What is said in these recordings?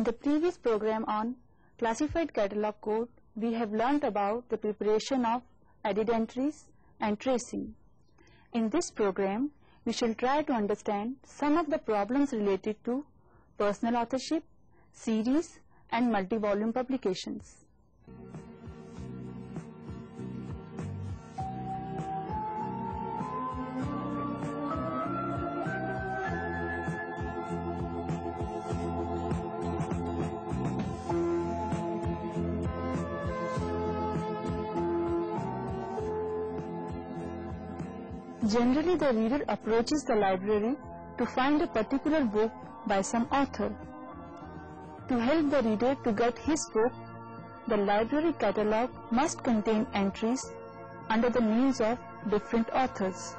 the previous program on classified catalog code, we have learnt about the preparation of added entries and tracing. In this program, we shall try to understand some of the problems related to personal authorship, series and multi-volume publications. Generally, the reader approaches the library to find a particular book by some author. To help the reader to get his book, the library catalog must contain entries under the names of different authors.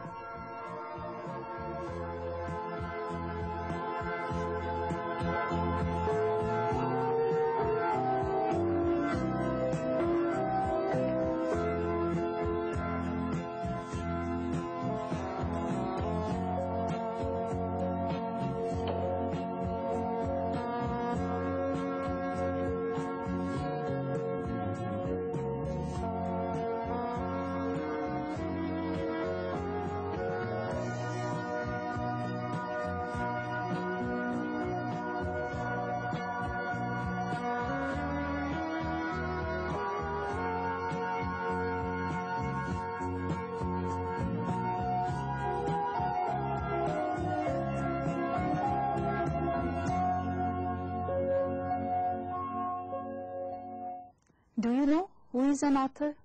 Do you know who is an author?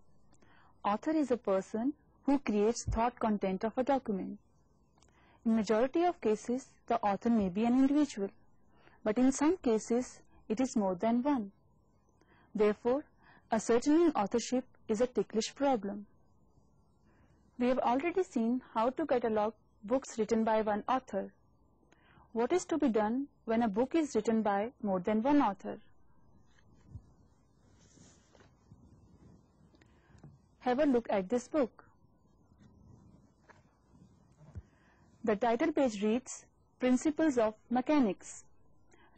Author is a person who creates thought content of a document. In majority of cases, the author may be an individual, but in some cases, it is more than one. Therefore, ascertaining authorship is a ticklish problem. We have already seen how to catalog books written by one author. What is to be done when a book is written by more than one author? Have a look at this book. The title page reads Principles of Mechanics,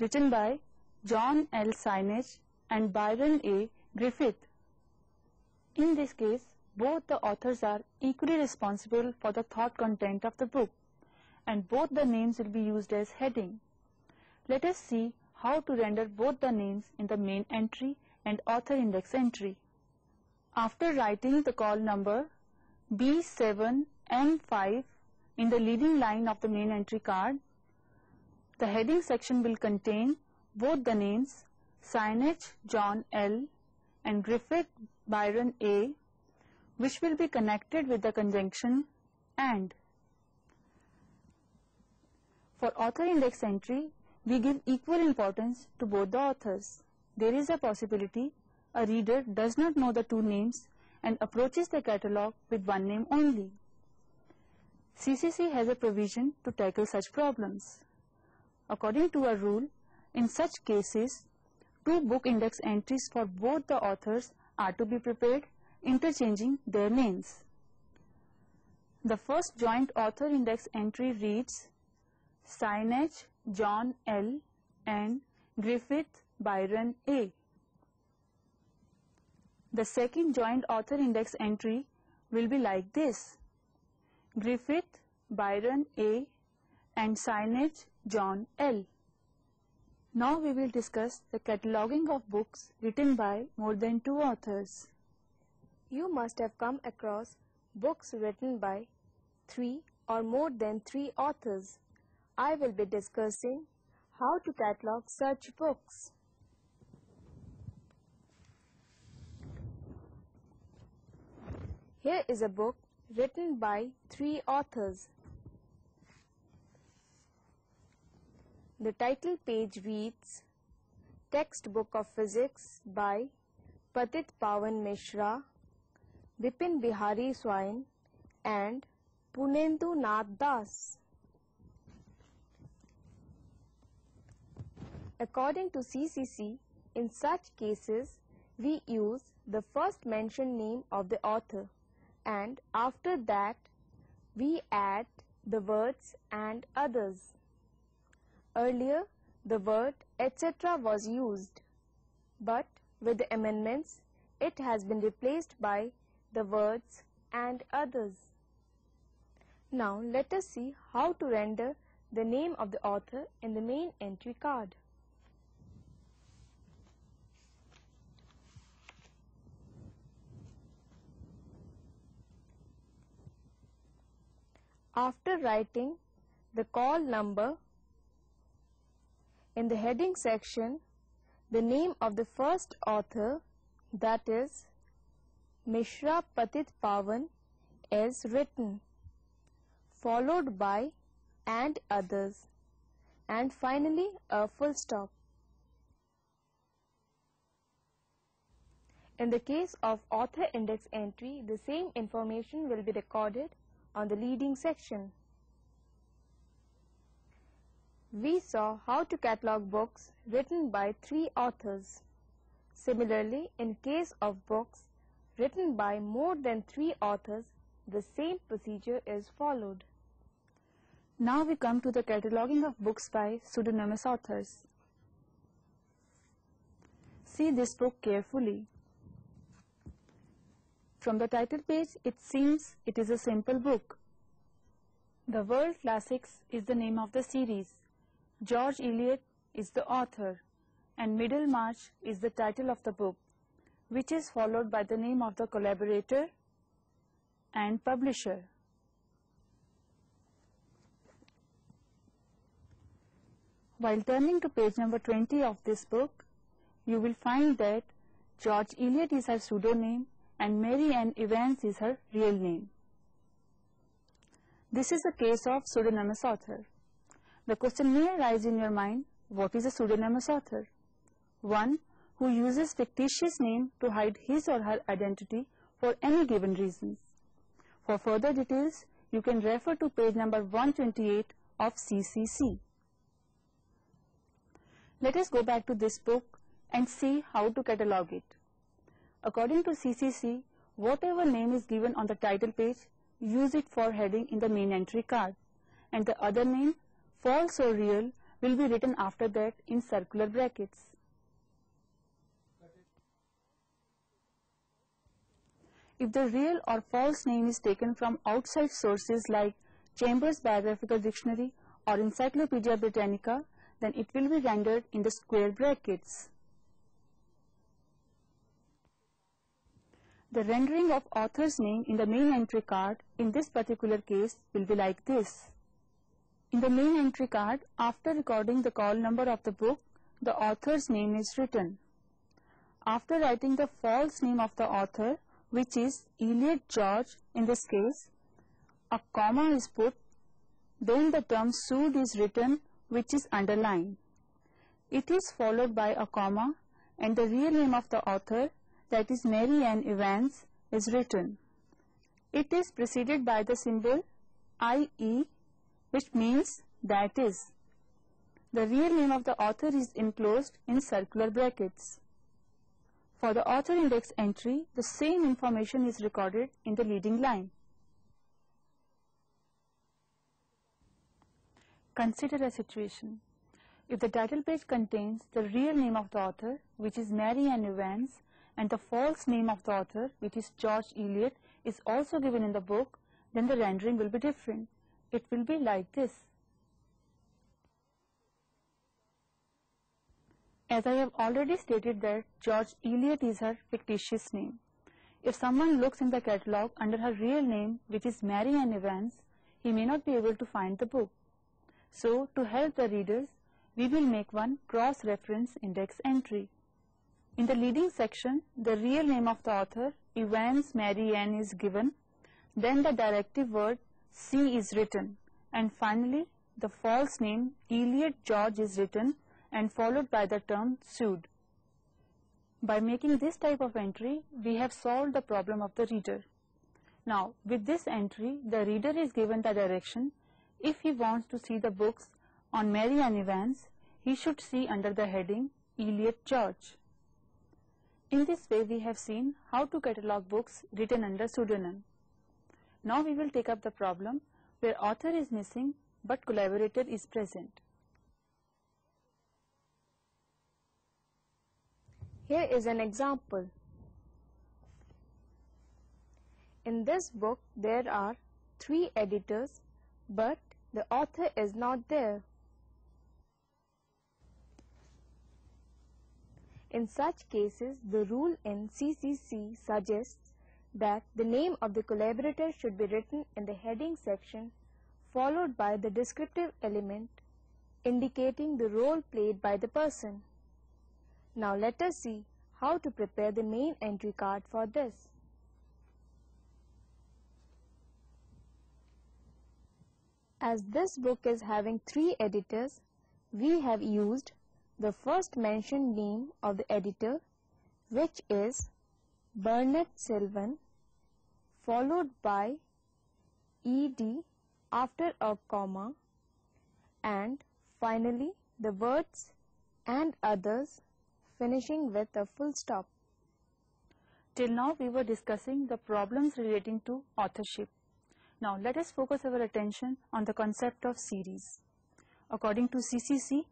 written by John L. Sainz and Byron A. Griffith. In this case, both the authors are equally responsible for the thought content of the book, and both the names will be used as heading. Let us see how to render both the names in the main entry and author index entry. After writing the call number B7M5 in the leading line of the main entry card, the heading section will contain both the names Sainz John L and Griffith Byron A, which will be connected with the conjunction AND. For author index entry, we give equal importance to both the authors. There is a possibility a reader does not know the two names and approaches the catalog with one name only. CCC has a provision to tackle such problems. According to a rule, in such cases, two book index entries for both the authors are to be prepared, interchanging their names. The first joint author index entry reads Sainz John L and Griffith Byron A. The second joint author index entry will be like this: Griffith Byron A and Sainz John L. Now we will discuss the cataloging of books written by more than two authors. You must have come across books written by 3 or more than 3 authors. I will be discussing how to catalog such books. Here is a book written by 3 authors. The title page reads Textbook of Physics by Patit Pawan Mishra, Bipin Bihari Swain and Punendu Nath Das. According to CCC, in such cases, we use the first mentioned name of the author, and after that, we add the words and others. Earlier, the word etc. was used, but with the amendments, it has been replaced by the words and others. Now let us see how to render the name of the author in the main entry card. After writing the call number, in the heading section, the name of the first author, that is Mishra Patit Pawan, is written, followed by and others, and finally a full stop. In the case of author index entry, the same information will be recorded on the leading section. We saw how to catalog books written by 3 authors. Similarly, in case of books written by more than 3 authors, the same procedure is followed. Now we come to the cataloging of books by pseudonymous authors. See this book carefully. From the title page, it seems it is a simple book. The World Classics is the name of the series. George Eliot is the author, and Middlemarch is the title of the book, which is followed by the name of the collaborator and publisher. While turning to page number 20 of this book, you will find that George Eliot is her pseudonym and Mary Ann Evans is her real name. This is a case of pseudonymous author. The question may arise in your mind, what is a pseudonymous author? One who uses fictitious name to hide his or her identity for any given reasons. For further details, you can refer to page number 128 of CCC. Let us go back to this book and see how to catalog it. According to CCC, whatever name is given on the title page, use it for heading in the main entry card, and the other name, false or real, will be written after that in circular brackets. If the real or false name is taken from outside sources like Chambers' Biographical Dictionary or Encyclopedia Britannica, then it will be rendered in the square brackets. The rendering of author's name in the main entry card in this particular case will be like this. In the main entry card, after recording the call number of the book, the author's name is written. After writing the false name of the author, which is Eliot George in this case, a comma is put, then the term sued is written, which is underlined. It is followed by a comma and the real name of the author, that is Mary Ann Evans, is written. It is preceded by the symbol IE, which means that is. The real name of the author is enclosed in circular brackets. For the author index entry, the same information is recorded in the leading line. Consider a situation. If the title page contains the real name of the author, which is Mary Ann Evans, and the false name of the author, which is George Eliot, is also given in the book, then the rendering will be different. It will be like this. As I have already stated that George Eliot is her fictitious name. If someone looks in the catalog under her real name, which is Mary Ann Evans, he may not be able to find the book. So, to help the readers, we will make one cross-reference index entry. In the leading section, the real name of the author, Evans Mary Ann, is given, then the directive word C is written, and finally the false name Eliot George is written and followed by the term sued. By making this type of entry, we have solved the problem of the reader. Now, with this entry, the reader is given the direction. If he wants to see the books on Mary Ann Evans, he should see under the heading Eliot George. In this way, we have seen how to catalog books written under pseudonym. Now we will take up the problem where author is missing but collaborator is present. Here is an example. In this book, there are 3 editors, but the author is not there. In such cases, the rule in CCC suggests that the name of the collaborator should be written in the heading section, followed by the descriptive element indicating the role played by the person. Now let us see how to prepare the main entry card for this. As this book is having 3 editors, we have used the first mentioned name of the editor, which is Bernard Sylvan, followed by ed after a comma, and finally the words and others finishing with a full stop. Till now we were discussing the problems relating to authorship. Now let us focus our attention on the concept of series. According to CCC,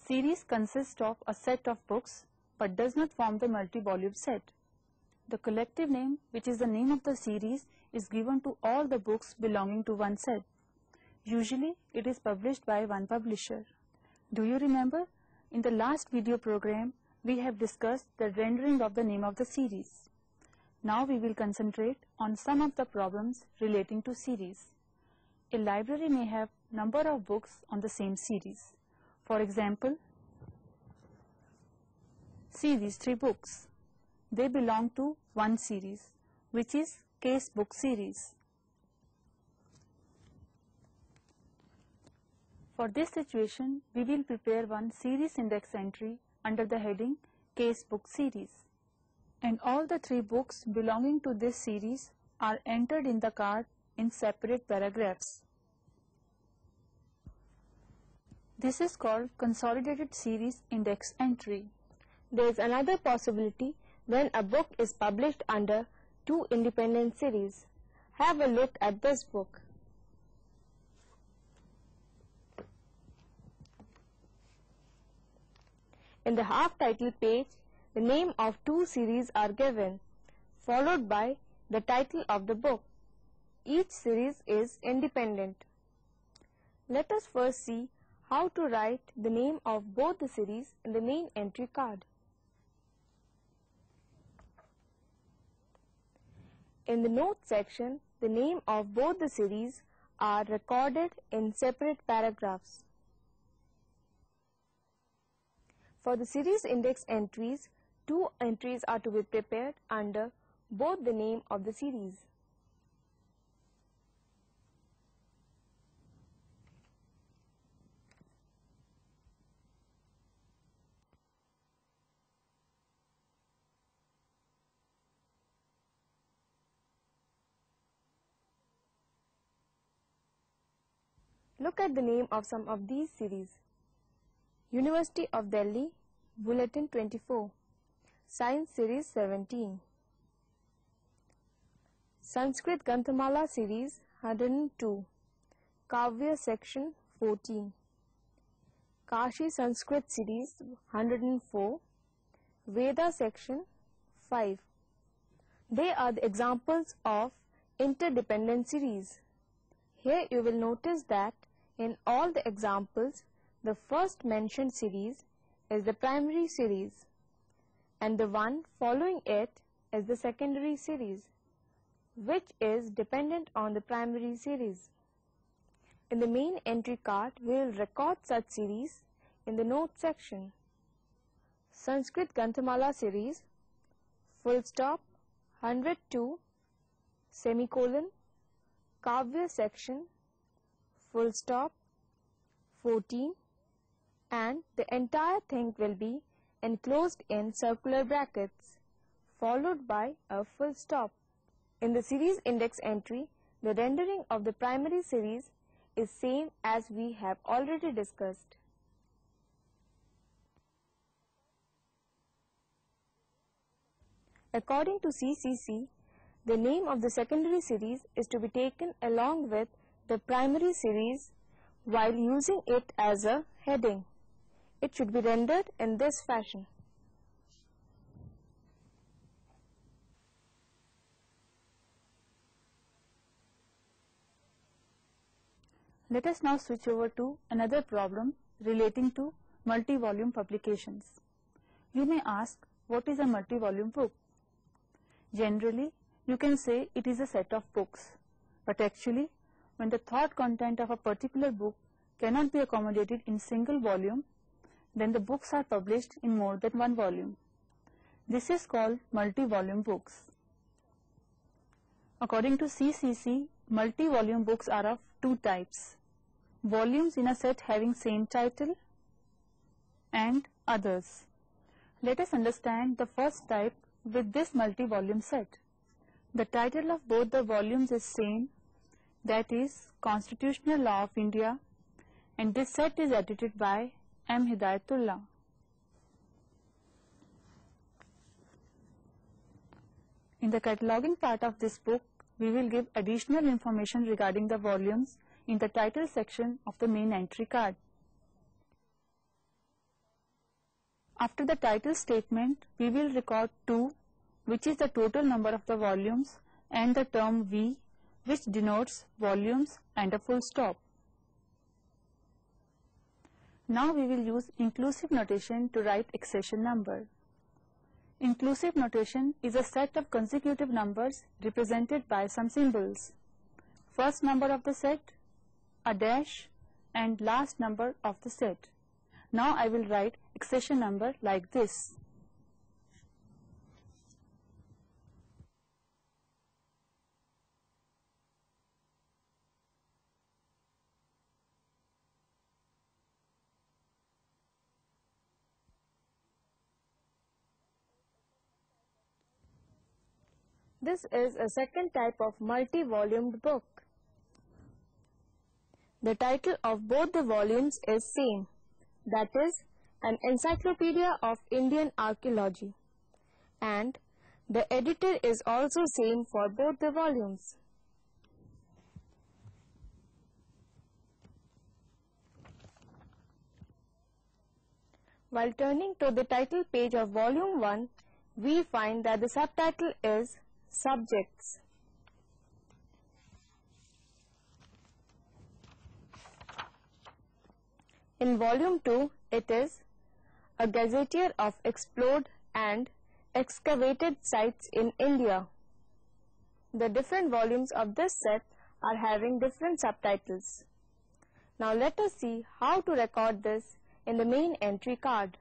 series consists of a set of books but does not form the multi-volume set. The collective name, which is the name of the series, is given to all the books belonging to one set. Usually it is published by one publisher. Do you remember? In the last video program, we have discussed the rendering of the name of the series. Now we will concentrate on some of the problems relating to series. A library may have number of books on the same series. For example, see these 3 books. They belong to one series, which is case book series. For this situation, we will prepare one series index entry under the heading case book series. And all the 3 books belonging to this series are entered in the card in separate paragraphs. This is called consolidated series index entry. There is another possibility when a book is published under 2 independent series. Have a look at this book. In the half-title page, the name of 2 series are given, followed by the title of the book. Each series is independent. Let us first see how to write the name of both the series in the main entry card. In the notes section, the name of both the series are recorded in separate paragraphs. For the series index entries, 2 entries are to be prepared under both the name of the series. Look at the name of some of these series. University of Delhi, Bulletin 24, Science Series 17, Sanskrit Grantamala Series 102, Kavya Section 14, Kashi Sanskrit Series 104, Veda Section 5. They are the examples of interdependent series. Here you will notice that in all the examples, the first mentioned series is the primary series and the one following it is the secondary series, which is dependent on the primary series. In the main entry card, we will record such series in the note section. Sanskrit Grantamala series, full stop, 102, semicolon, Kavya section, full stop, 14, and the entire thing will be enclosed in circular brackets, followed by a full stop. In the series index entry, the rendering of the primary series is same as we have already discussed. According to CCC, the name of the secondary series is to be taken along with the primary series while using it as a heading. It should be rendered in this fashion. Let us now switch over to another problem relating to multi-volume publications. You may ask, what is a multi-volume book? Generally, you can say it is a set of books, but actually, when the thought content of a particular book cannot be accommodated in single volume, then the books are published in more than one volume. This is called multi-volume books. According to CCC, multi-volume books are of two types: volumes in a set having same title and others. Let us understand the first type with this multi-volume set. The title of both the volumes is same, that is Constitutional Law of India, and this set is edited by M. Hidayatullah. In the cataloging part of this book, we will give additional information regarding the volumes in the title section of the main entry card. After the title statement, we will record 2, which is the total number of the volumes, and the term V, which denotes volumes, and a full stop. Now we will use inclusive notation to write accession number. Inclusive notation is a set of consecutive numbers represented by some symbols. First number of the set, a dash, and last number of the set. Now I will write accession number like this. This is a second type of multi-volumed book. The title of both the volumes is same, that is, an Encyclopedia of Indian Archaeology, and the editor is also same for both the volumes. While turning to the title page of volume 1, we find that the subtitle is Subjects. In volume 2, it is a gazetteer of explored and excavated sites in India. The different volumes of this set are having different subtitles. Now let us see how to record this in the main entry card.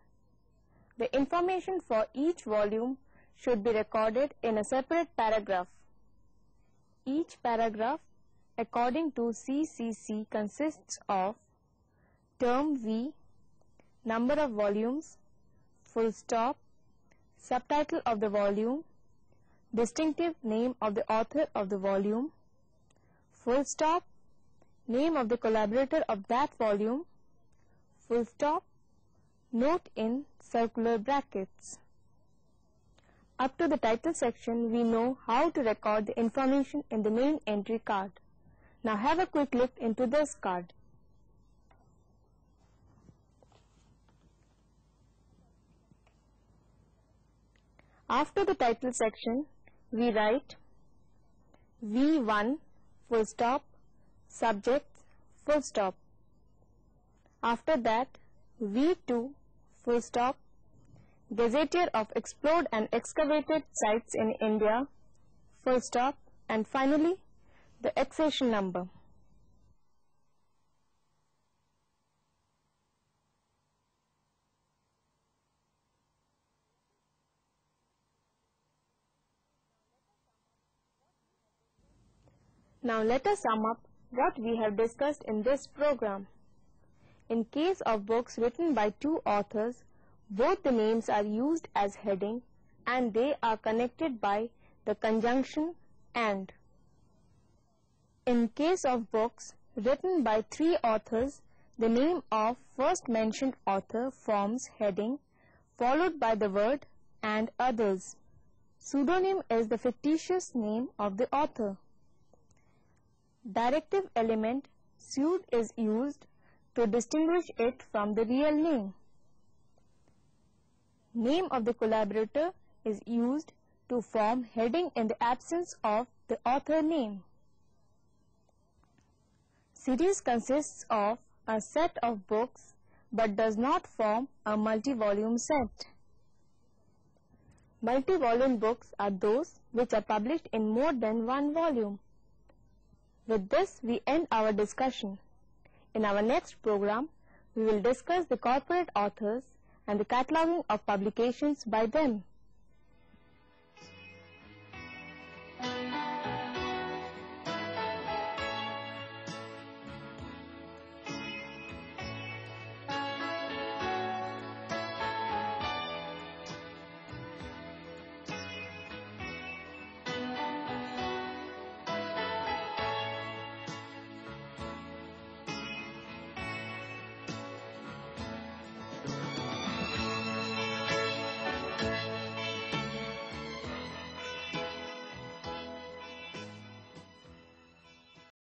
The information for each volume should be recorded in a separate paragraph. Each paragraph, according to CCC, consists of term V, number of volumes, full stop, subtitle of the volume, distinctive name of the author of the volume, full stop, name of the collaborator of that volume, full stop, note in circular brackets. Up to the title section, we know how to record the information in the main entry card. Now have a quick look into this card. After the title section, we write V1 full stop, subjects full stop. After that, V2 full stop, gazetteer of explored and excavated sites in India, full stop, and finally the accession number. Now let us sum up what we have discussed in this program. In case of books written by two authors, both the names are used as heading and they are connected by the conjunction and. In case of books written by three authors, the name of first mentioned author forms heading followed by the word and others. Pseudonym is the fictitious name of the author. Directive element pseud is used to distinguish it from the real name. Name of the collaborator is used to form heading in the absence of the author name. Series consists of a set of books but does not form a multi-volume set. Multi-volume books are those which are published in more than one volume. With this, we end our discussion. In our next program, we will discuss the corporate authors and the cataloging of publications by them.